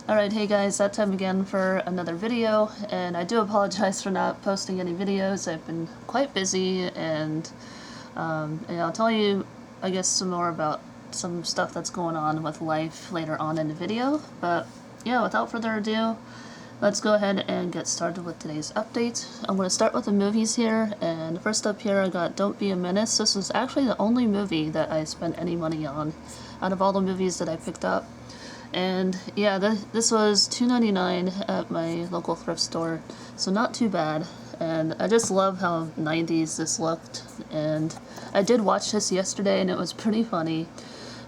Alright, hey guys, that time again for another video, and I do apologize for not posting any videos. I've been quite busy, and I'll tell you, I guess, some more about some stuff that's going on with life later on in the video. But yeah, without further ado, let's go ahead and get started with today's update. I'm going to start with the movies here, and first up here I got Don't Be a Menace. This is actually the only movie that I spent any money on out of all the movies that I picked up. And yeah, this was $2.99 at my local thrift store, so not too bad. And I just love how 90s this looked. And I did watch this yesterday, and it was pretty funny.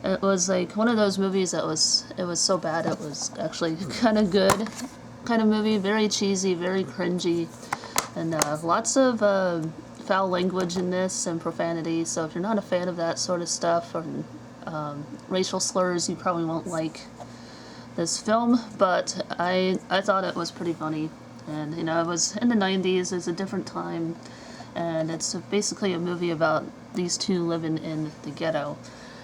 It was like one of those movies that it was so bad it was actually kind of good kind of movie. Very cheesy, very cringy, and lots of foul language in this and profanity. So if you're not a fan of that sort of stuff or racial slurs, you probably won't like this film, but I thought it was pretty funny. And you know, it was in the 90s, it's a different time, and it's basically a movie about these two living in the ghetto,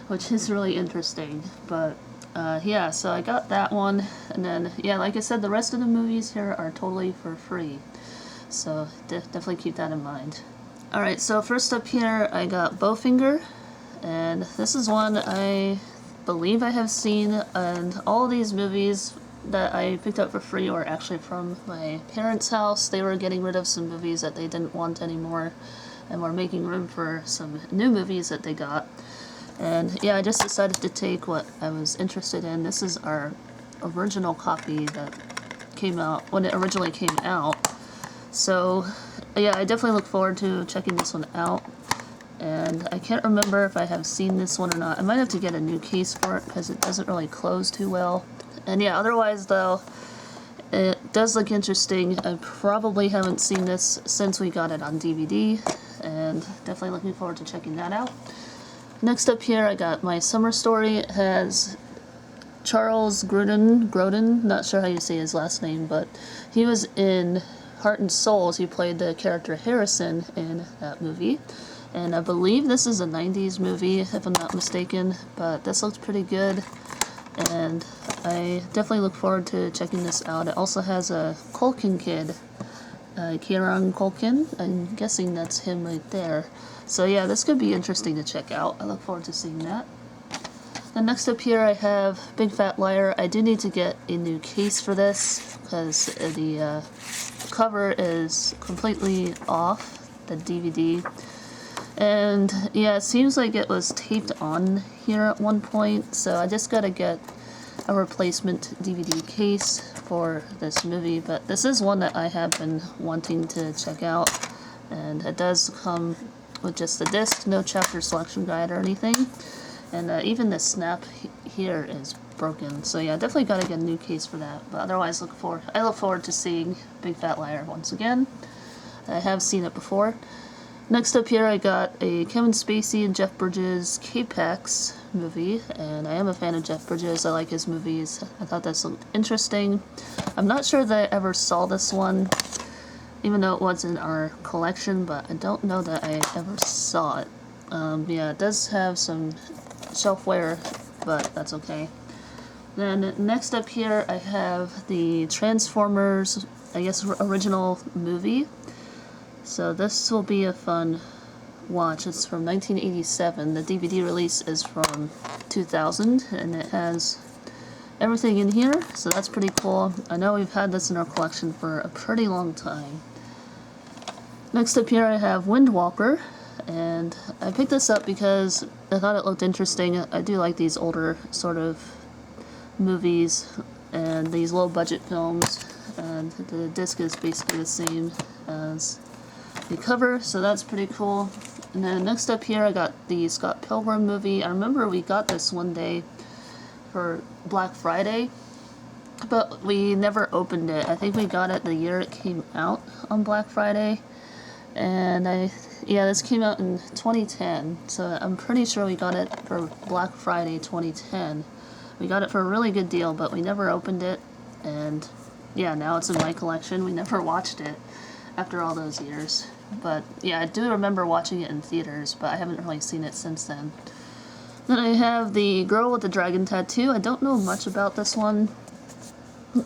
which is really interesting. But yeah, so I got that one, and then yeah, like I said, the rest of the movies here are totally for free, so definitely keep that in mind. Alright, so first up here I got Bowfinger, and this is one I believe I have seen, and all these movies that I picked up for free were actually from my parents' house. They were getting rid of some movies that they didn't want anymore, and were making room for some new movies that they got. And yeah, I just decided to take what I was interested in. This is our original copy that came out when it originally came out. So yeah, I definitely look forward to checking this one out. And I can't remember if I have seen this one or not. I might have to get a new case for it because it doesn't really close too well. And yeah, otherwise though, it does look interesting. I probably haven't seen this since we got it on DVD, and definitely looking forward to checking that out. Next up here I got My Summer Story. It has Charles Grodin, not sure how you say his last name, but he was in Heart and Souls. He played the character Harrison in that movie. And I believe this is a 90s movie, if I'm not mistaken, but this looks pretty good, and I definitely look forward to checking this out. It also has a Culkin kid, Kieran Culkin. I'm guessing that's him right there. So yeah, this could be interesting to check out. I look forward to seeing that. Then next up here I have Big Fat Liar. I do need to get a new case for this, because the cover is completely off the DVD. And yeah, it seems like it was taped on here at one point, so I just gotta get a replacement DVD case for this movie. But this is one that I have been wanting to check out, and it does come with just the disc, no chapter selection guide or anything. And even the snap here is broken, so yeah, definitely gotta get a new case for that. But otherwise, I look forward to seeing Big Fat Liar once again. I have seen it before. Next up here I got a Kevin Spacey and Jeff Bridges K-Pax movie, and I am a fan of Jeff Bridges. I like his movies. I thought this looked interesting. I'm not sure that I ever saw this one, even though it was in our collection, but I don't know that I ever saw it. Yeah, it does have some shelf wear, but that's okay. Then next up here I have the Transformers, I guess, original movie. So this will be a fun watch. It's from 1987. The DVD release is from 2000, and it has everything in here, so that's pretty cool. I know we've had this in our collection for a pretty long time. Next up here I have Windwalker, and I picked this up because I thought it looked interesting. I do like these older sort of movies and these low budget films, and the disc is basically the same as the cover, so that's pretty cool. And then next up here I got the Scott Pilgrim movie. I remember we got this one day for Black Friday, but we never opened it. I think we got it the year it came out on Black Friday, and yeah, this came out in 2010, so I'm pretty sure we got it for Black Friday 2010. We got it for a really good deal, but we never opened it, and yeah, now it's in my collection. We never watched it after all those years. But yeah, I do remember watching it in theaters, but I haven't really seen it since then. Then I have the Girl with the Dragon Tattoo. I don't know much about this one.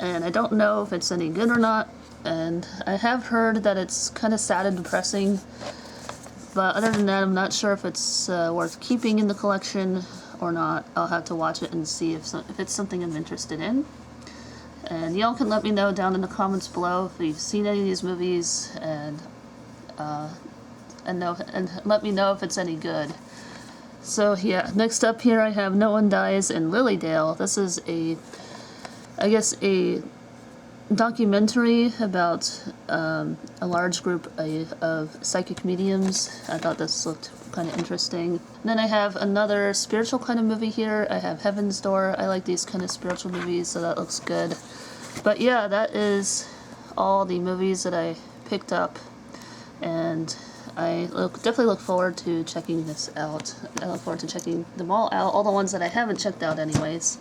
and I don't know if it's any good or not, and I have heard that it's kind of sad and depressing, but other than that, I'm not sure if it's worth keeping in the collection or not. I'll have to watch it and see if it's something I'm interested in. And y'all can let me know down in the comments below if you've seen any of these movies, and let me know if it's any good. So yeah, next up here I have No One Dies in Lilydale. This is I guess a documentary about a large group of psychic mediums. I thought this looked kind of interesting. And then I have another spiritual kind of movie here. I have Heaven's Door. I like these kind of spiritual movies, so that looks good. But yeah, that is all the movies that I picked up, and I definitely look forward to checking this out. I look forward to checking them all out, all the ones that I haven't checked out anyways.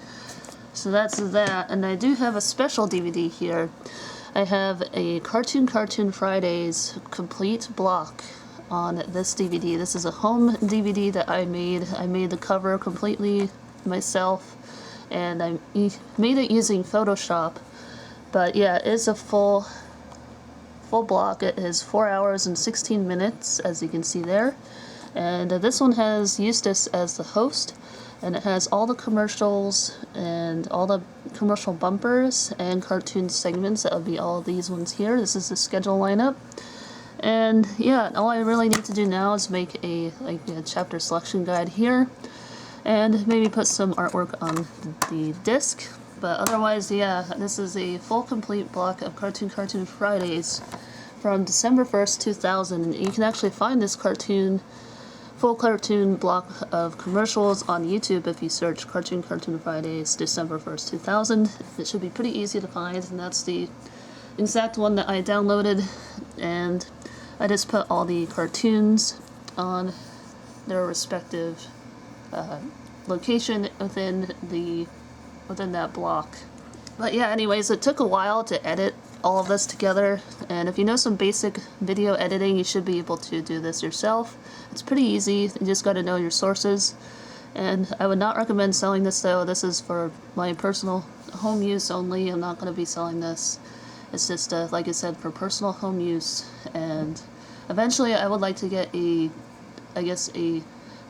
So that's that, and I do have a special DVD here. I have a Cartoon Fridays complete block on this DVD. This is a home DVD that I made. I made the cover completely myself, and I made it using Photoshop. But yeah, it is a full block. It is 4 hours and 16 minutes, as you can see there. And this one has Eustace as the host, and it has all the commercials and all the commercial bumpers and cartoon segments. That would be all these ones here. This is the schedule lineup. And yeah, all I really need to do now is make a chapter selection guide here, and maybe put some artwork on the disc. But otherwise, yeah, this is a full complete block of Cartoon Fridays from December 1st, 2000. And you can actually find this full cartoon block of commercials on YouTube if you search Cartoon Fridays December 1st, 2000. It should be pretty easy to find, and that's the exact one that I downloaded. And I just put all the cartoons on their respective location within that block. But yeah, anyways, it took a while to edit all of this together, and if you know some basic video editing, you should be able to do this yourself. It's pretty easy. You just got to know your sources. And I would not recommend selling this, though. This is for my personal home use only. I'm not going to be selling this. It's just like I said, for personal home use. And eventually I would like to get a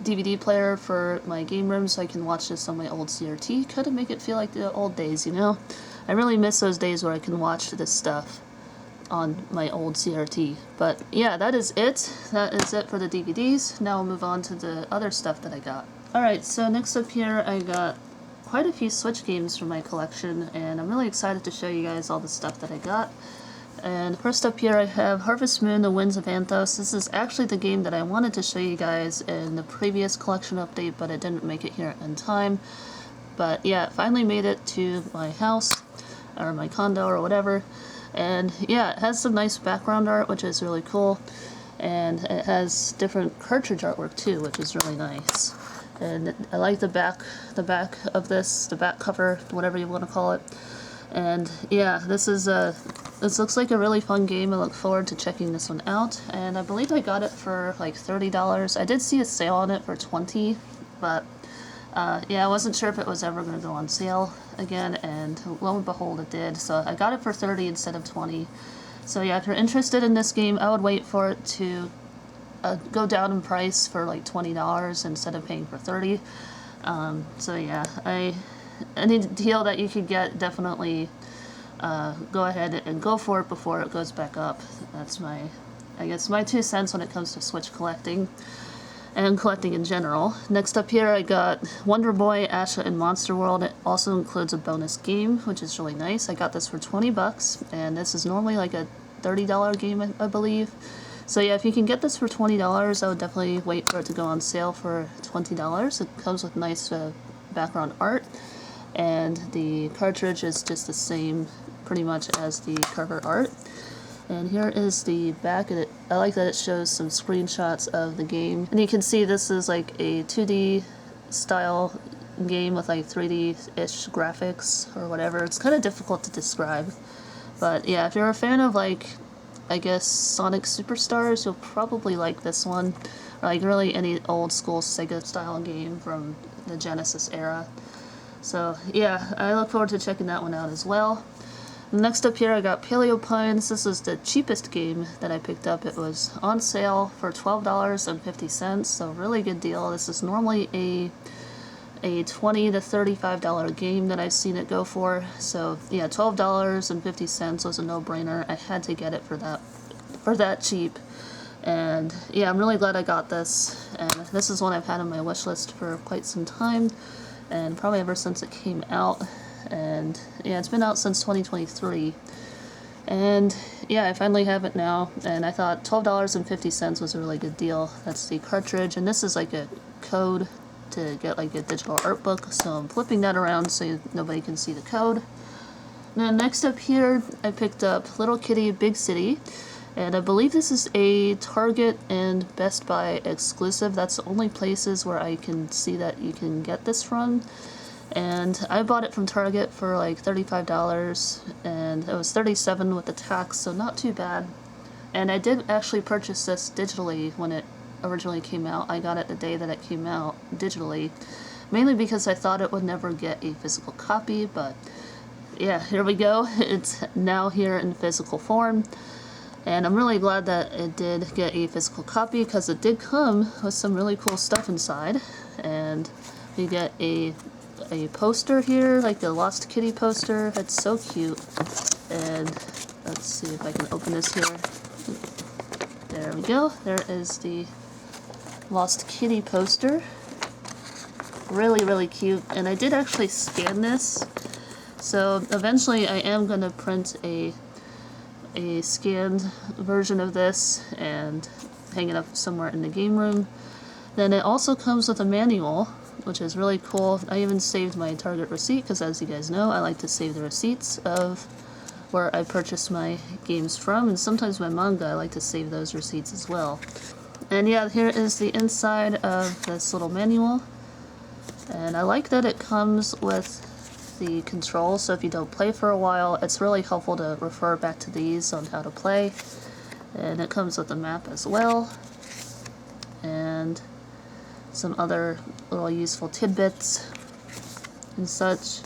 DVD player for my game room so I can watch this on my old CRT. Kind of make it feel like the old days, you know? I really miss those days where I can watch this stuff on my old CRT. But yeah, that is it. That is it for the DVDs. Now we'll move on to the other stuff that I got. Alright, so next up here I got quite a few Switch games from my collection, and I'm really excited to show you guys all the stuff that I got. And first up here I have Harvest Moon: The Winds of Anthos. This is actually the game that I wanted to show you guys in the previous collection update, but it didn't make it here in time. But yeah, it finally made it to my house, or my condo, or whatever. And yeah, it has some nice background art, which is really cool. And it has different cartridge artwork too, which is really nice. And I like the back of this, the back cover, whatever you want to call it. And yeah, this looks like a really fun game. I look forward to checking this one out. And I believe I got it for like $30. I did see a sale on it for $20, but yeah, I wasn't sure if it was ever going to go on sale again, and lo and behold it did. So I got it for $30 instead of $20. So yeah, if you're interested in this game, I would wait for it to go down in price for like $20 instead of paying for $30. So yeah, any deal that you could get, definitely go ahead and go for it before it goes back up. That's I guess my 2 cents when it comes to Switch collecting and collecting in general. Next up here I got Wonder Boy, Asha, and Monster World. It also includes a bonus game, which is really nice. I got this for $20, and this is normally like a $30 game, I believe. So yeah, if you can get this for $20, I would definitely wait for it to go on sale for $20. It comes with nice background art, and the cartridge is just the same pretty much as the cover art. And here is the back of it. I like that it shows some screenshots of the game. And you can see this is like a 2D style game with like 3D-ish graphics or whatever. It's kind of difficult to describe. But yeah, if you're a fan of like, I guess, Sonic Superstars, you'll probably like this one. Or like really any old school Sega style game from the Genesis era. So yeah, I look forward to checking that one out as well. Next up here I got Paleo Pines. This is the cheapest game that I picked up. It was on sale for $12.50, so really good deal. This is normally a $20 to $35 game that I've seen it go for. So yeah, $12.50 was a no-brainer. I had to get it for that cheap. And yeah, I'm really glad I got this. And this is one I've had on my wish list for quite some time, and probably ever since it came out. And yeah, it's been out since 2023. And yeah, I finally have it now, and I thought $12.50 was a really good deal. That's the cartridge, and this is like a code to get like a digital art book, so I'm flipping that around so nobody can see the code. Now next up here, I picked up Little Kitty Big City, and I believe this is a Target and Best Buy exclusive. That's the only places where I can see that you can get this from. And I bought it from Target for like $35, and it was $37 with the tax, so not too bad. And I did actually purchase this digitally when it originally came out. I got it the day that it came out digitally, mainly because I thought it would never get a physical copy, but yeah, here we go. It's now here in physical form, and I'm really glad that it did get a physical copy, because it did come with some really cool stuff inside. And we get a poster here, like the Lost Kitty poster. It's so cute. And let's see if I can open this here. There we go. There is the Lost Kitty poster. Really, really cute. And I did actually scan this, so eventually I am going to print a scanned version of this and hang it up somewhere in the game room. Then it also comes with a manual, which is really cool. I even saved my Target receipt, because as you guys know, I like to save the receipts of where I purchased my games from, and sometimes my manga, I like to save those receipts as well. And yeah, here is the inside of this little manual. And I like that it comes with the controls, so if you don't play for a while, it's really helpful to refer back to these on how to play. And it comes with a map as well, and some other little useful tidbits and such,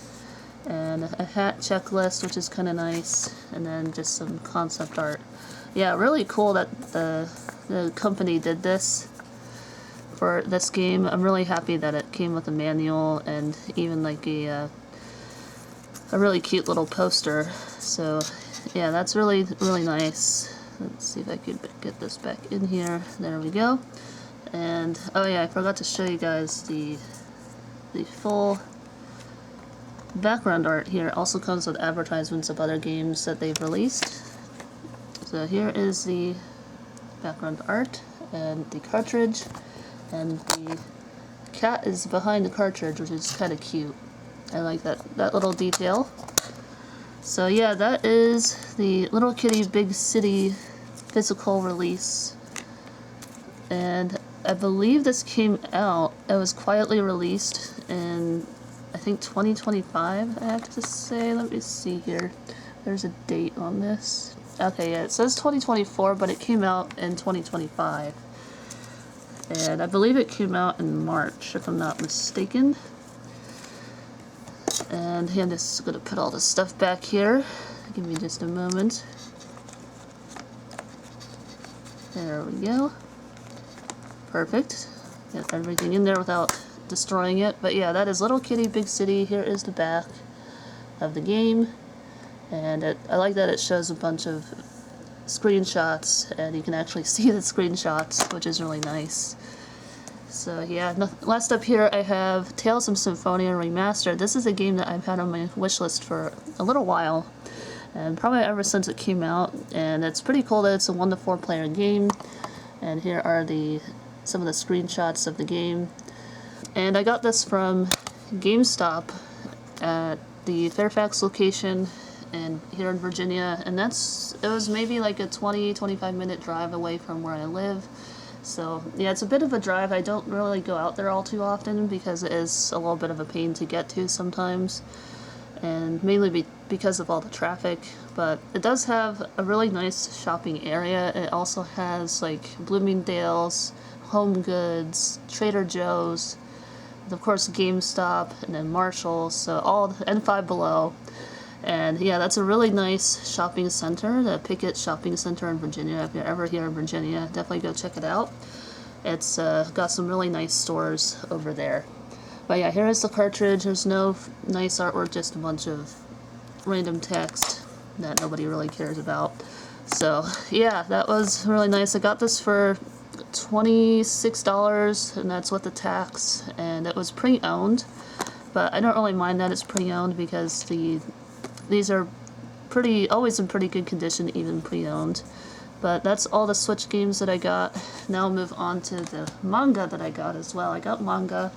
and a hat checklist, which is kind of nice, and then just some concept art. Yeah, really cool that the company did this for this game. I'm really happy that it came with a manual and even like a really cute little poster. So yeah, that's really, really nice. Let's see if I could get this back in here. There we go. And oh yeah, I forgot to show you guys the full background art here. It also comes with advertisements of other games that they've released. So here is the background art and the cartridge, and the cat is behind the cartridge, which is kind of cute. I like that little detail. So yeah, that is the Little Kitty Big City physical release. And I believe this came out, it was quietly released in, I think, 2025, I have to say. Let me see here. There's a date on this. Okay, yeah, it says 2024, but it came out in 2025. And I believe it came out in March, if I'm not mistaken. And I'm just going to put all this stuff back here. Give me just a moment. There we go. Perfect. Get everything in there without destroying it. But yeah, that is Little Kitty Big City. Here is the back of the game. And I like that it shows a bunch of screenshots, and you can actually see the screenshots, which is really nice. So yeah, last up here I have Tales of Symphonia Remastered. This is a game that I've had on my wish list for a little while, and probably ever since it came out. And it's pretty cool that it's a 1 to 4 player game. And here are some of the screenshots of the game. And I got this from GameStop at the Fairfax location and here in Virginia, and it was maybe like a 20-25 minute drive away from where I live. So yeah, it's a bit of a drive. I don't really go out there all too often because it is a little bit of a pain to get to sometimes, and mainly because of all the traffic. But it does have a really nice shopping area. It also has like Bloomingdale's, Home Goods, Trader Joe's, and of course GameStop, and then Marshall's, so and Five Below. And yeah, that's a really nice shopping center, the Pickett Shopping Center in Virginia. If you're ever here in Virginia, definitely go check it out. It's got some really nice stores over there. But yeah, here is the cartridge. There's no nice artwork, just a bunch of random text that nobody really cares about. So yeah, that was really nice. I got this for $26, and that's with the tax, and it was pre-owned. But I don't really mind that it's pre-owned because these are always in pretty good condition, even pre-owned. But that's all the Switch games that I got. Now I'll move on to the manga that I got as well. I got manga.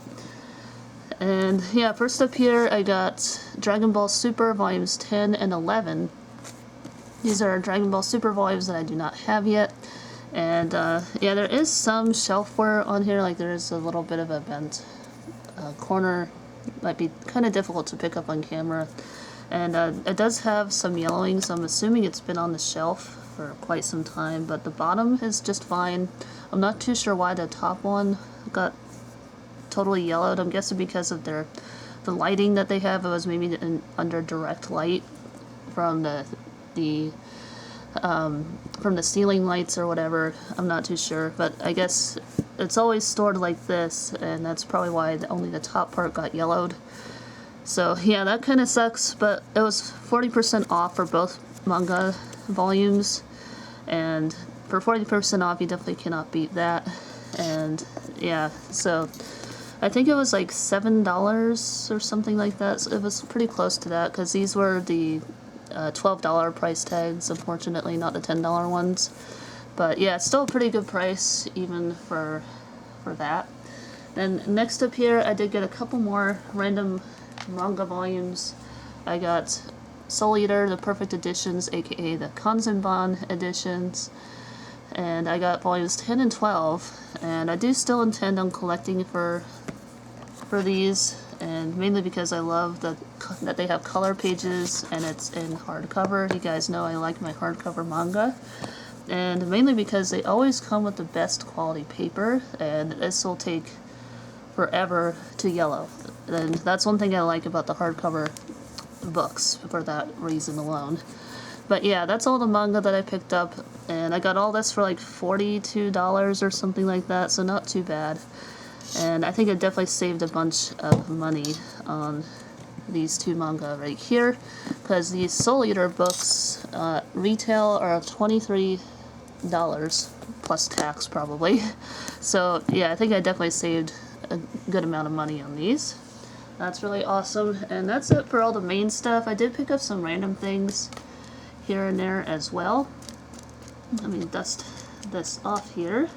And yeah, first up here I got Dragon Ball Super Volumes 10 and 11. These are Dragon Ball Super volumes that I do not have yet. And yeah, there is some shelfware on here, like there is a little bit of a bent corner. Might be kind of difficult to pick up on camera. And it does have some yellowing, so I'm assuming it's been on the shelf for quite some time, but the bottom is just fine. I'm not too sure why the top one got totally yellowed. I'm guessing because of the lighting that they have. It was maybe under direct light from the ceiling lights or whatever. I'm not too sure, but I guess it's always stored like this, and that's probably why only the top part got yellowed. So yeah, that kind of sucks, but it was 40% off for both manga volumes, and for 40% off you definitely cannot beat that. And yeah, so I think it was like $7 or something like that. So it was pretty close to that, because these were the $12 price tags, unfortunately, not the $10 ones. But yeah, it's still a pretty good price even for that. Then next up here, I did get a couple more random manga volumes. I got Soul Eater, the Perfect Editions, aka the Kanzenban editions, and I got volumes 10 and 12, and I do still intend on collecting for these, and mainly because I love that they have color pages and it's in hardcover. You guys know I like my hardcover manga, and mainly because they always come with the best quality paper, and this will take forever to yellow. And that's one thing I like about the hardcover books, for that reason alone. But yeah, that's all the manga that I picked up, and I got all this for like $42 or something like that, so not too bad. And I think I definitely saved a bunch of money on these two manga right here, because these Soul Eater books retail are $23 plus tax probably. So yeah, I think I definitely saved a good amount of money on these. That's really awesome, and that's it for all the main stuff. I did pick up some random things here and there as well. Let me dust this off here.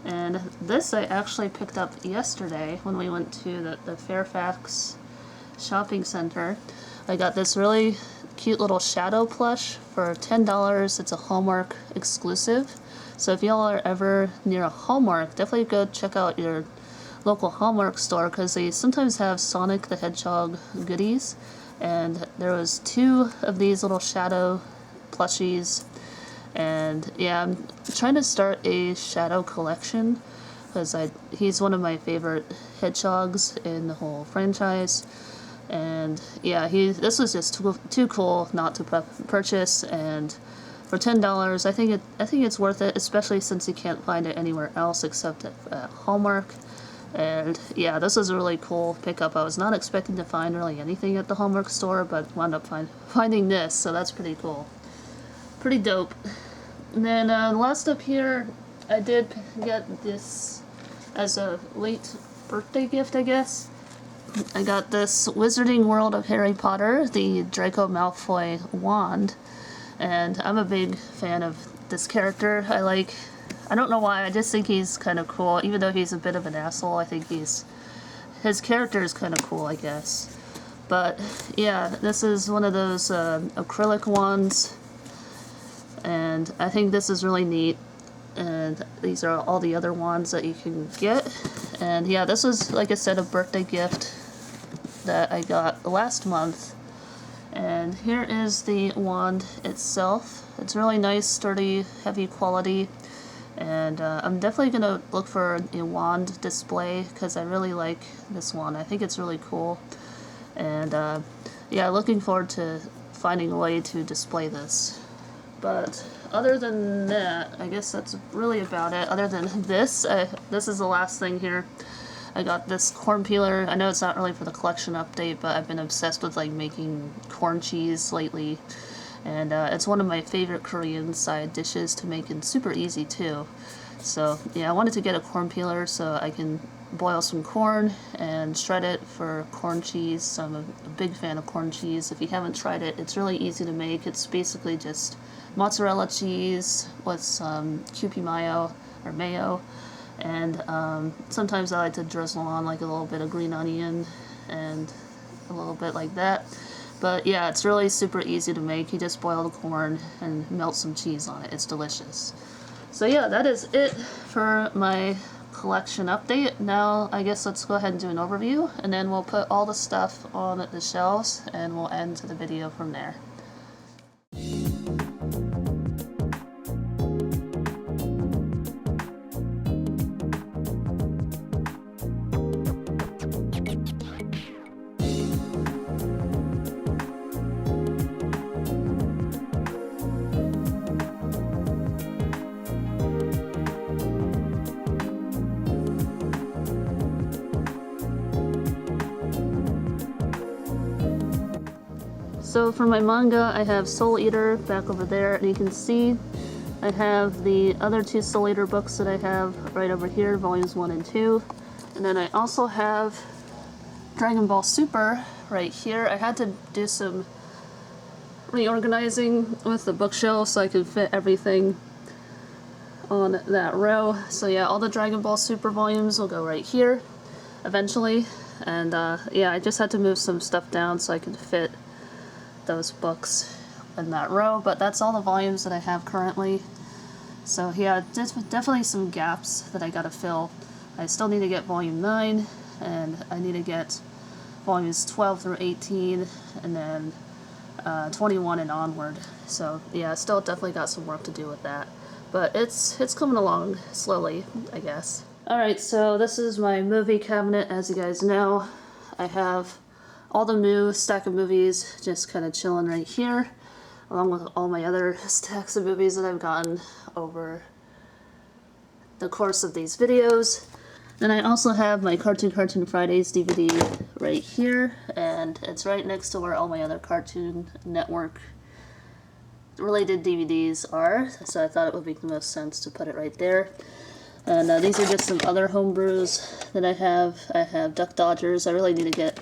And this I actually picked up yesterday when we went to the Fairfax shopping center. I got this really cute little shadow plush for $10. It's a Hallmark exclusive. So if y'all are ever near a Hallmark, definitely go check out your local Hallmark store, because they sometimes have Sonic the Hedgehog goodies. And there was 2 of these little shadow plushies. And yeah, I'm trying to start a shadow collection, because he's one of my favorite hedgehogs in the whole franchise. And yeah, this was just too cool not to purchase, and for $10, I think it's worth it, especially since you can't find it anywhere else except at Hallmark. And yeah, this is a really cool pickup. I was not expecting to find really anything at the Hallmark store, but wound up finding this, so that's pretty cool. Pretty dope. And then last up here, I did get this as a late birthday gift, I guess. I got this Wizarding World of Harry Potter, the Draco Malfoy wand. And I'm a big fan of this character. I don't know why, I just think he's kind of cool. Even though he's a bit of an asshole, I think his character is kind of cool, I guess. But yeah, this is one of those acrylic wands, and I think this is really neat. And these are all the other wands that you can get. And yeah, this was, like I said, a birthday gift that I got last month. And here is the wand itself. It's really nice, sturdy, heavy quality. And I'm definitely going to look for a wand display, because I really like this wand. I think it's really cool. And yeah, looking forward to finding a way to display this. But other than that, I guess that's really about it. Other than this, this is the last thing here. I got this corn peeler. I know it's not really for the collection update, but I've been obsessed with like making corn cheese lately. And it's one of my favorite Korean side dishes to make, and super easy too. So yeah, I wanted to get a corn peeler so I can boil some corn and shred it for corn cheese. So I'm a big fan of corn cheese. If you haven't tried it, it's really easy to make. It's basically just mozzarella cheese with some Kewpie mayo or mayo, and sometimes I like to drizzle on like a little bit of green onion and a little bit like that. But yeah, it's really super easy to make. You just boil the corn and melt some cheese on it. It's delicious. So yeah, that is it for my collection update. Now I guess let's go ahead and do an overview, and then we'll put all the stuff on the shelves and we'll end the video from there. So for my manga, I have Soul Eater back over there, and you can see I have the other two Soul Eater books that I have right over here, volumes 1 and 2. And then I also have Dragon Ball Super right here. I had to do some reorganizing with the bookshelf so I could fit everything on that row. So yeah, all the Dragon Ball Super volumes will go right here eventually. And yeah, I just had to move some stuff down so I could fit those books in that row, but that's all the volumes that I have currently. So yeah, definitely some gaps that I gotta fill. I still need to get volume 9, and I need to get volumes 12 through 18, and then 21 and onward. So yeah, still definitely got some work to do with that, but it's coming along slowly, I guess. Alright, so this is my movie cabinet. As you guys know, I have all the new stack of movies just kind of chilling right here, along with all my other stacks of movies that I've gotten over the course of these videos. Then I also have my Cartoon Fridays DVD right here, and it's right next to where all my other Cartoon Network related DVDs are, so I thought it would make the most sense to put it right there. And these are just some other homebrews that I have. I have Duck Dodgers. I really need to get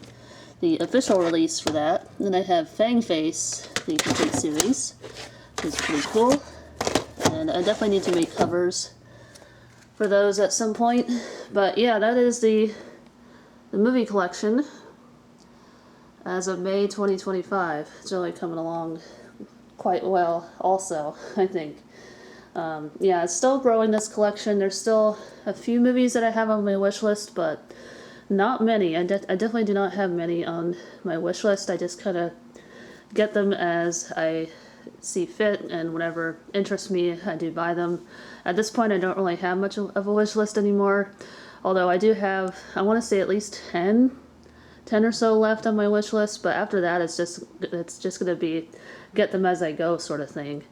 the official release for that. Then I have Fang Face, the complete series, which is pretty cool. And I definitely need to make covers for those at some point. But yeah, that is the movie collection as of May 2025. It's really coming along quite well also, I think. Yeah, it's still growing, this collection. There's still a few movies that I have on my wish list, but not many. I definitely do not have many on my wish list. I just kind of get them as I see fit, and whatever interests me, I do buy them. At this point, I don't really have much of a wish list anymore, although I do have, I want to say at least 10 or so left on my wish list, but after that, it's just going to be get them as I go sort of thing,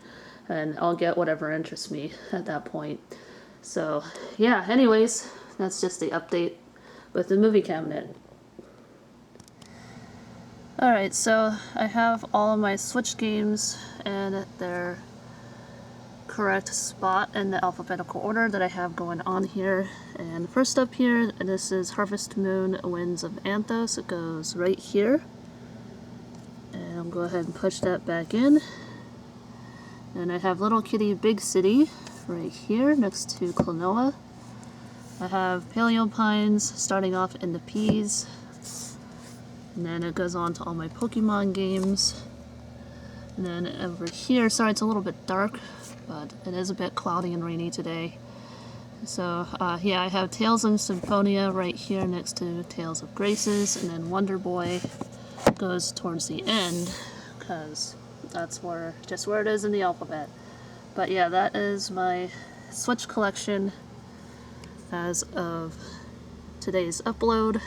and I'll get whatever interests me at that point. So yeah, anyways, that's just the update with the movie cabinet. Alright, so I have all of my Switch games and their correct spot in the alphabetical order that I have going on here. And first up here, this is Harvest Moon Winds of Anthos. It goes right here. And I'll go ahead and push that back in. And I have Little Kitty Big City right here next to Klonoa. I have Paleo Pines starting off in the P's, and then it goes on to all my Pokemon games. And then over here, sorry it's a little bit dark, but it is a bit cloudy and rainy today. So yeah, I have Tales of Symphonia right here next to Tales of Graces, and then Wonder Boy goes towards the end, because that's just where it is in the alphabet. But yeah, that is my Switch collection as of today's upload,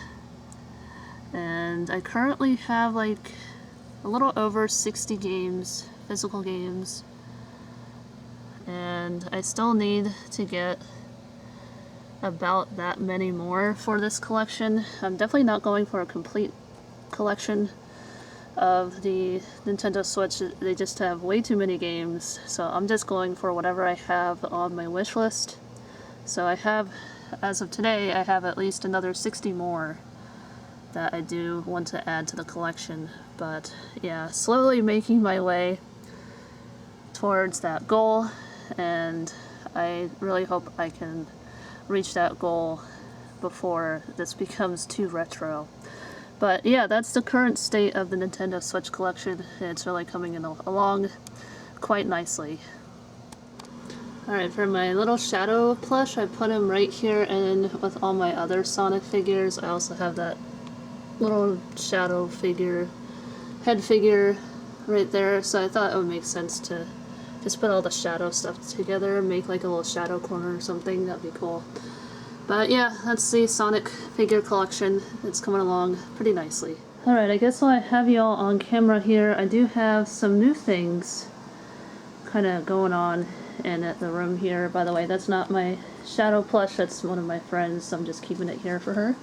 and I currently have like a little over 60 games, physical games, and I still need to get about that many more for this collection. I'm definitely not going for a complete collection of the Nintendo Switch. They just have way too many games, so I'm just going for whatever I have on my wish list. So I have, as of today, I have at least another 60 more that I do want to add to the collection. But yeah, slowly making my way towards that goal, and I really hope I can reach that goal before this becomes too retro. But yeah, that's the current state of the Nintendo Switch collection. It's really coming in along quite nicely. Alright, for my little Shadow plush, I put him right here, and with all my other Sonic figures, I also have that little Shadow figure, head figure right there, so I thought it would make sense to just put all the Shadow stuff together and make like a little Shadow corner or something. That'd be cool. But yeah, that's the Sonic figure collection. It's coming along pretty nicely. Alright, I guess while I have you all on camera here, I do have some new things kind of going on in the room here. By the way, that's not my Shadow plush, that's one of my friends, so I'm just keeping it here for her.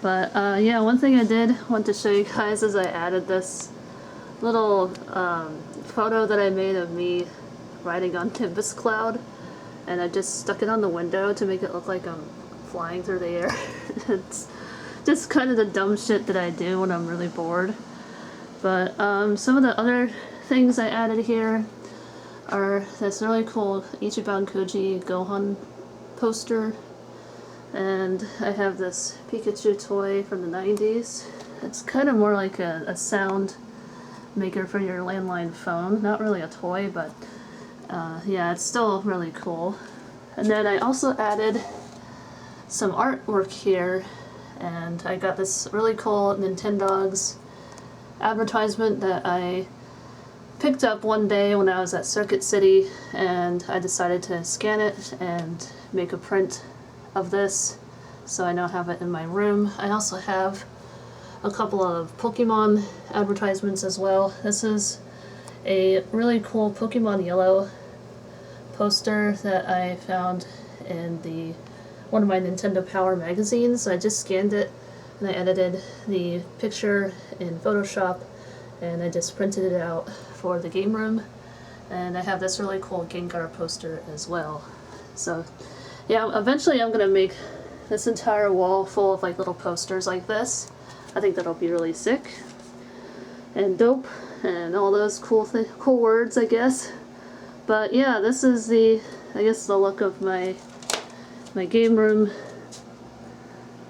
But yeah, one thing I did want to show you guys is I added this little photo that I made of me riding on Nimbus Cloud, and I just stuck it on the window to make it look like I'm flying through the air. It's just kind of the dumb shit that I do when I'm really bored. But some of the other things I added here are this really cool Ichiban Koji Gohan poster, and I have this Pikachu toy from the 90s. It's kind of more like a sound maker for your landline phone. Not really a toy, but yeah, it's still really cool. And then I also added some artwork here, and I got this really cool Nintendogs advertisement that I picked up one day when I was at Circuit City, and I decided to scan it and make a print of this, so I now have it in my room. I also have a couple of Pokemon advertisements as well. This is a really cool Pokemon Yellow poster that I found in one of my Nintendo Power magazines. So I just scanned it and I edited the picture in Photoshop, and I just printed it out for the game room. And I have this really cool Gengar poster as well. So yeah, eventually I'm gonna make this entire wall full of like little posters like this. I think that'll be really sick and dope and all those cool words, I guess. But yeah, this is the look of my game room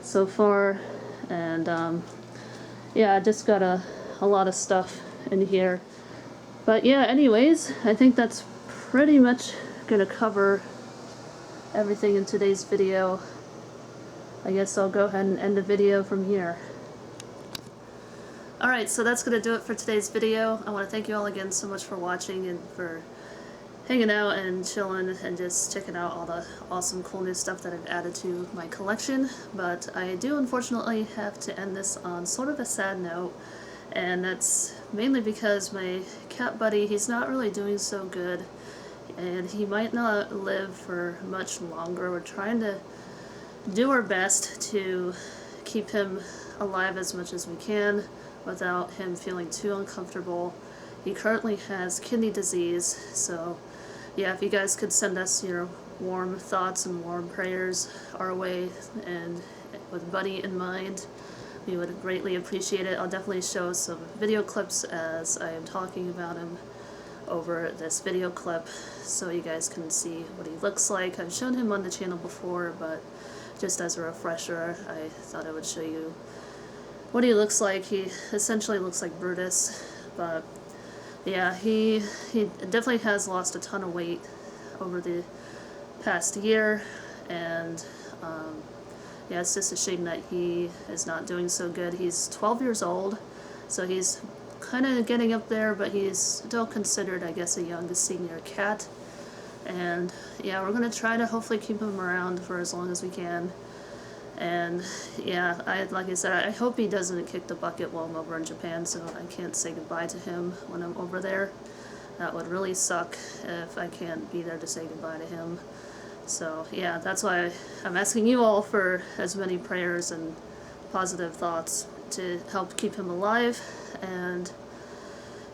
so far, and yeah, I just got a lot of stuff in here. But yeah, anyways, I think that's pretty much gonna cover everything in today's video. I guess I'll go ahead and end the video from here. Alright, so that's going to do it for today's video. I want to thank you all again so much for watching and for hanging out and chilling and just checking out all the awesome cool new stuff that I've added to my collection. But I do unfortunately have to end this on sort of a sad note, and that's mainly because my cat buddy, he's not really doing so good, and he might not live for much longer. We're trying to do our best to keep him alive as much as we can without him feeling too uncomfortable. He currently has kidney disease, so yeah, if you guys could send us your warm thoughts and warm prayers our way, and with Buddy in mind, we would greatly appreciate it. I'll definitely show some video clips as I am talking about him over this video clip so you guys can see what he looks like. I've shown him on the channel before, but just as a refresher, I thought I would show you what he looks like. He essentially looks like Brutus, but yeah, he definitely has lost a ton of weight over the past year, and yeah, it's just a shame that he is not doing so good. He's 12 years old, so he's kind of getting up there, but he's still considered, I guess, a young senior cat. And yeah, we're going to try to hopefully keep him around for as long as we can. And yeah, like I said, I hope he doesn't kick the bucket while I'm over in Japan, so I can't say goodbye to him when I'm over there. That would really suck if I can't be there to say goodbye to him. So yeah, that's why I'm asking you all for as many prayers and positive thoughts to help keep him alive. And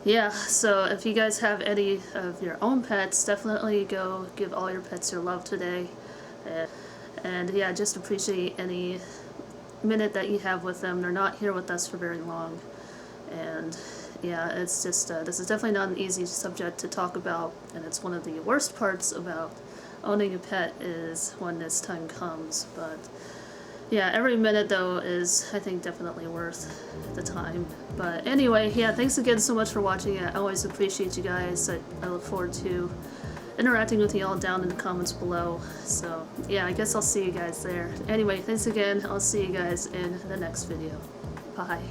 yeah, so if you guys have any of your own pets, definitely go give all your pets your love today. And yeah, just appreciate any minute that you have with them. They're not here with us for very long. And yeah, it's just, this is definitely not an easy subject to talk about, and it's one of the worst parts about owning a pet is when this time comes. But yeah, every minute though is, I think, definitely worth the time. But anyway, yeah, thanks again so much for watching. I always appreciate you guys. I look forward to interacting with you all down in the comments below. So yeah, I guess I'll see you guys there. Anyway, thanks again. I'll see you guys in the next video. Bye.